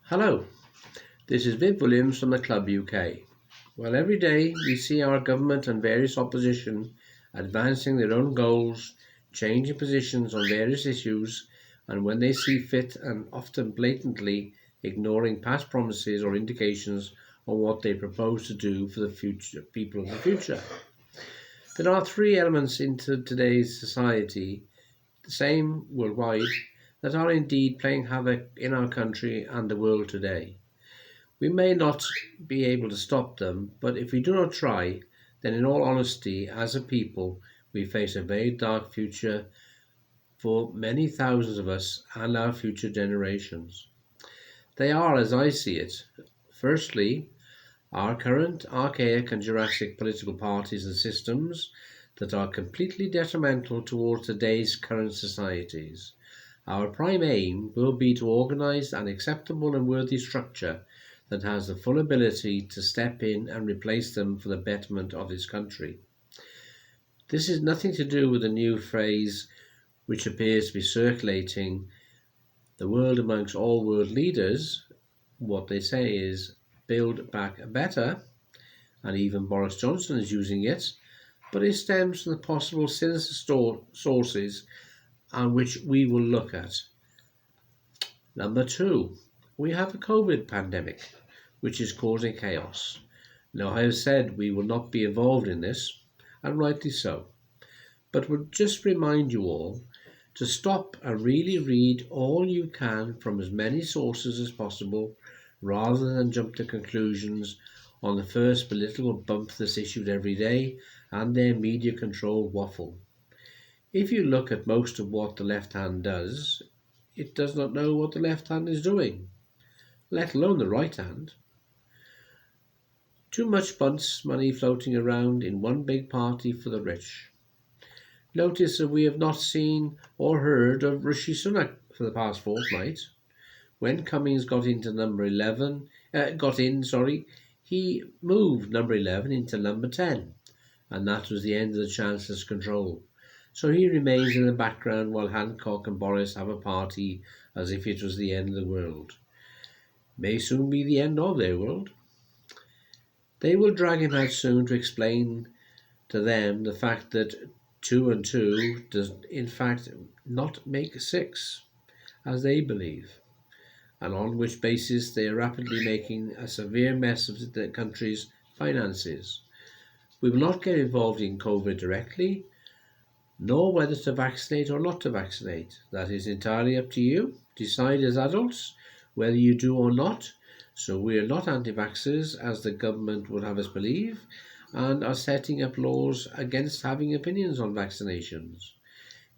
Hello, this is Viv Williams from the Club UK. Well, every day we see our government and various opposition advancing their own goals, changing positions on various issues, and when they see fit and often blatantly ignoring past promises or indications on what they propose to do for the future people of the future. There are three elements into today's society, the same worldwide, that are indeed playing havoc in our country and the world today. We may not be able to stop them, but if we do not try, then in all honesty, as a people, we face a very dark future for many thousands of us and our future generations. They are, as I see it, firstly, our current archaic and Jurassic political parties and systems that are completely detrimental towards today's current societies. Our prime aim will be to organise an acceptable and worthy structure that has the full ability to step in and replace them for the betterment of this country. This is nothing to do with the new phrase which appears to be circulating the world amongst all world leaders. What they say is build back better, and even Boris Johnson is using it, but it stems from the possible sinister sources and which we will look at. Number two, we have a COVID pandemic, which is causing chaos. Now, I have said we will not be involved in this, and rightly so, but would just remind you all to stop and really read all you can from as many sources as possible, rather than jump to conclusions on the first political bump that's issued every day and their media controlled waffle. If you look at most of what the left hand does, it does not know what the left hand is doing, let alone the right hand. Too much bunce money floating around in one big party for the rich. Notice that we have not seen or heard of Rishi Sunak for the past fortnight. When Cummings got into he moved number 11 into number 10, and that was the end of the Chancellor's control. So he remains in the background while Hancock and Boris have a party as if it was the end of the world. May soon be the end of their world. They will drag him out soon to explain to them the fact that 2 and 2 does in fact not make 6, as they believe, and on which basis they are rapidly making a severe mess of the country's finances. We will not get involved in COVID directly, nor whether to vaccinate or not to vaccinate. That is entirely up to you. Decide as adults whether you do or not. So we are not anti-vaxxers, as the government would have us believe, and are setting up laws against having opinions on vaccinations.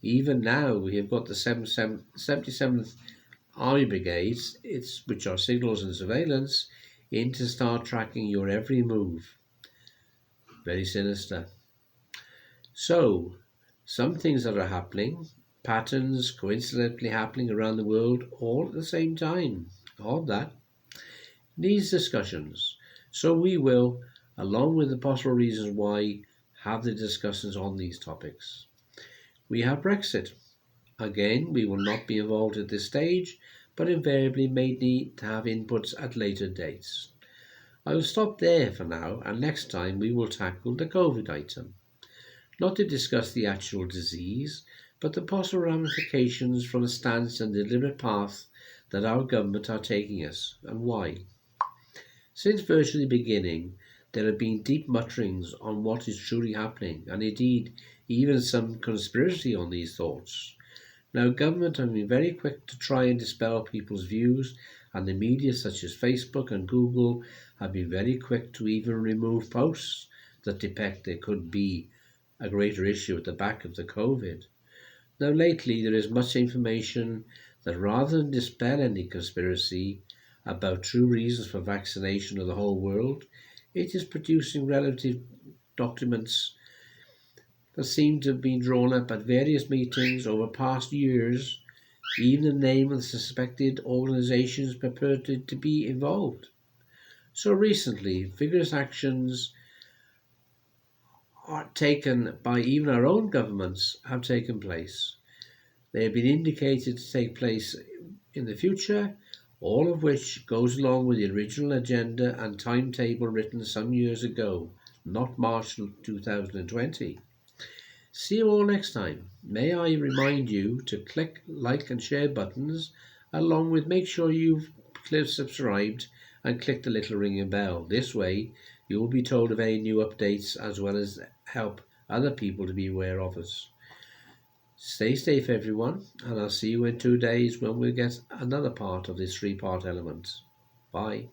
Even now, we have got the 77th Army Brigades, which are signals and surveillance, in to start tracking your every move. Very sinister. So, some things that are happening, patterns coincidentally happening around the world all at the same time. All that needs discussions. So we will, along with the possible reasons why, have the discussions on these topics. We have Brexit. Again, we will not be involved at this stage, but invariably may need to have inputs at later dates. I will stop there for now, and next time we will tackle the COVID item. Not to discuss the actual disease, but the possible ramifications from the stance and deliberate path that our government are taking us, and why. Since virtually the beginning, there have been deep mutterings on what is truly happening, and indeed even some conspiracy on these thoughts. Now, government have been very quick to try and dispel people's views, and the media such as Facebook and Google have been very quick to even remove posts that depict there could be a greater issue at the back of the COVID. Now, lately there is much information that rather than dispel any conspiracy about true reasons for vaccination of the whole world, it is producing relative documents that seem to have been drawn up at various meetings over past years, even the name of the suspected organisations purported to be involved. So recently, vigorous actions are taken by even our own governments have taken place. They have been indicated to take place in the future, all of which goes along with the original agenda and timetable written some years ago, not March 2020. See you all next time. May I remind you to click like and share buttons, along with make sure you've subscribed and click the little ringing bell. This way you will be told of any new updates as well as help other people to be aware of us. Stay safe everyone, and I'll see you in 2 days when we get another part of this 3-part element. Bye.